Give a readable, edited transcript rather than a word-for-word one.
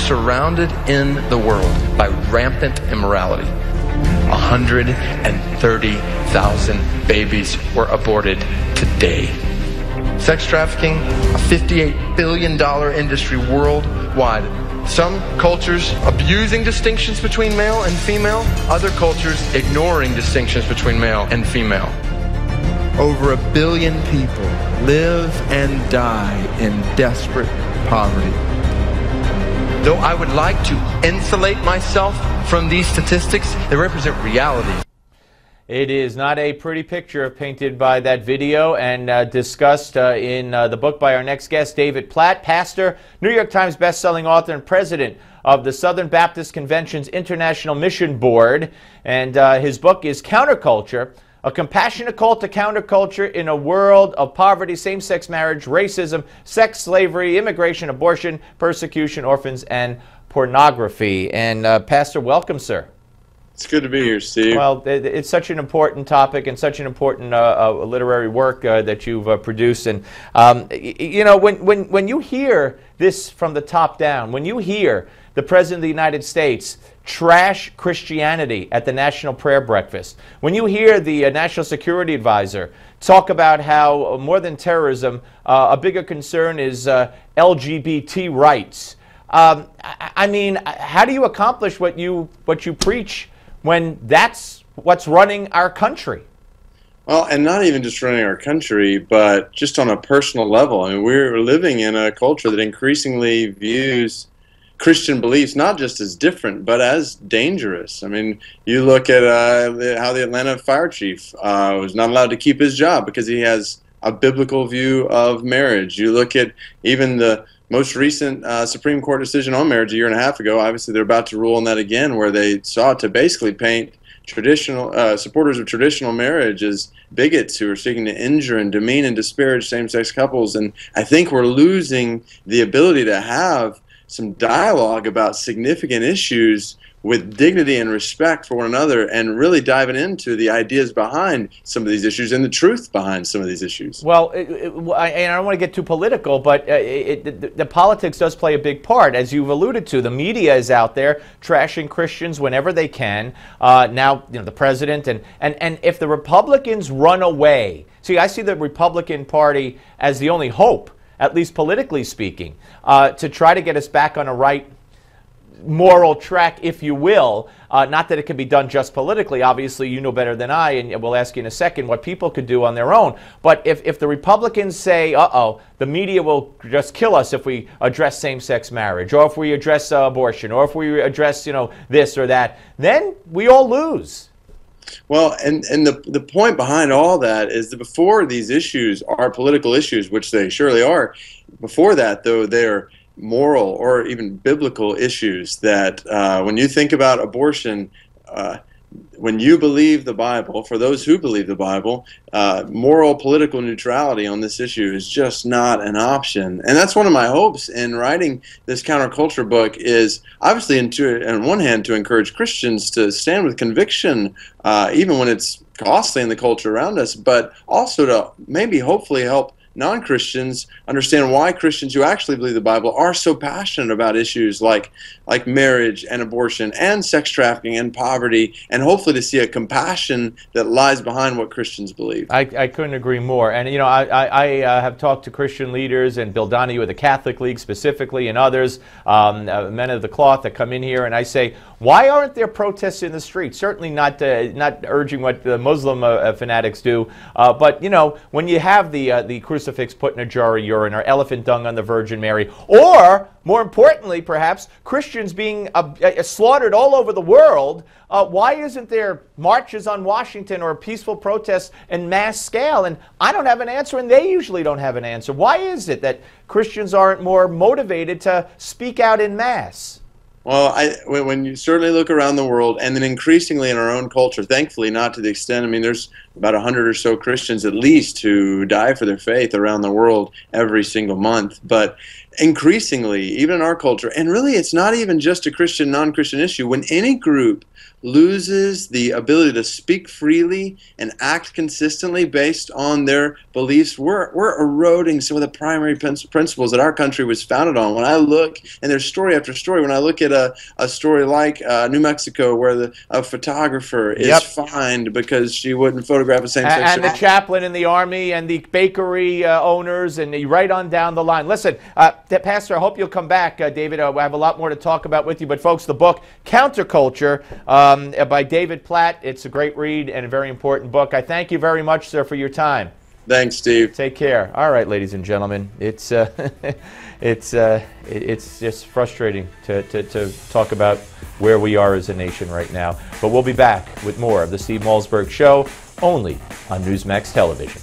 surrounded in the world by rampant immorality. 130,000 babies were aborted today. Sex trafficking, a $58 billion industry worldwide. Some cultures abusing distinctions between male and female, other cultures ignoring distinctions between male and female. Over 1 billion people live and die in desperate poverty. Though I would like to insulate myself from these statistics, they represent reality. It is not a pretty picture painted by that video and discussed in the book by our next guest, David Platt, pastor, New York Times bestselling author, and president of the Southern Baptist Convention's International Mission Board. And his book is Counterculture, a compassionate call to counterculture in a world of poverty, same-sex marriage, racism, sex slavery, immigration, abortion, persecution, orphans, and pornography. And Pastor, welcome, sir. It's good to be here, Steve. Well, it's such an important topic and such an important literary work that you've produced. And, you know, when you hear this from the top down, when you hear the President of the United States trash Christianity at the National Prayer Breakfast, when you hear the National Security Advisor talk about how more than terrorism, a bigger concern is LGBT rights, I mean, how do you accomplish what you preach when that's what's running our country? Well, and not even just running our country, but just on a personal level. I mean, we're living in a culture that increasingly views Christian beliefs not just as different, but as dangerous. I mean, you look at how the Atlanta fire chief was not allowed to keep his job because he has a biblical view of marriage. You look at even the most recent Supreme Court decision on marriage a year and a half ago. Obviously, they're about to rule on that again, where they sought to basically paint traditional supporters of traditional marriage as bigots who are seeking to injure and demean and disparage same-sex couples. And I think we're losing the ability to have some dialogue about significant issues with dignity and respect for one another, and really diving into the ideas behind some of these issues and the truth behind some of these issues. Well, I don't want to get too political, but the politics does play a big part. As you've alluded to, the media is out there trashing Christians whenever they can. Now, you know, the president, and if the Republicans run away, see, I see the Republican Party as the only hope, at least politically speaking, to try to get us back on a right moral track, if you will. Not that it can be done just politically. Obviously, you know better than I, and we'll ask you in a second what people could do on their own. But if the Republicans say, uh-oh, the media will just kill us if we address same-sex marriage, or if we address abortion, or if we address, you know, this or that, then we all lose. Well, and the point behind all that is that before these issues are political issues, which they surely are, before that, though, they're moral or even biblical issues that when you think about abortion, when you believe the Bible, for those who believe the Bible, moral political neutrality on this issue is just not an option. And that's one of my hopes in writing this counterculture book, is obviously on one hand to encourage Christians to stand with conviction even when it's costly in the culture around us, but also to maybe hopefully help non-Christians understand why Christians who actually believe the Bible are so passionate about issues like marriage and abortion and sex trafficking and poverty, and hopefully to see a compassion that lies behind what Christians believe. I couldn't agree more. And, you know, I have talked to Christian leaders, and Bill Donahue of the Catholic League specifically, and others, men of the cloth that come in here, and I say, why aren't there protests in the streets? Certainly not urging what the Muslim fanatics do, but, you know, when you have the crucifix put in a jar of urine, or elephant dung on the Virgin Mary, or, more importantly, perhaps, Christians being slaughtered all over the world, why isn't there marches on Washington or peaceful protests in mass scale? And I don't have an answer, and they usually don't have an answer. Why is it that Christians aren't more motivated to speak out in mass? Well, when you certainly look around the world, and then increasingly in our own culture, thankfully not to the extent, I mean, there's about 100 or so Christians at least who die for their faith around the world every single month. But increasingly, even in our culture, and really it's not even just a Christian, non-Christian issue, when any group loses the ability to speak freely and act consistently based on their beliefs, we're eroding some of the primary principles that our country was founded on. When I look, and there's story after story, when I look at a story like New Mexico, where a photographer is fined because she wouldn't photograph a same-sex and the chaplain in the Army and the bakery owners, and right on down the line. Listen, Pastor, I hope you'll come back, David. I have a lot more to talk about with you. But folks, the book Counterculture by David Platt. It's a great read and a very important book. I thank you very much, sir, for your time. Thanks, Steve. Take care. All right, ladies and gentlemen, it's just frustrating to talk about where we are as a nation right now. But we'll be back with more of the Steve Malzberg Show, only on Newsmax Television.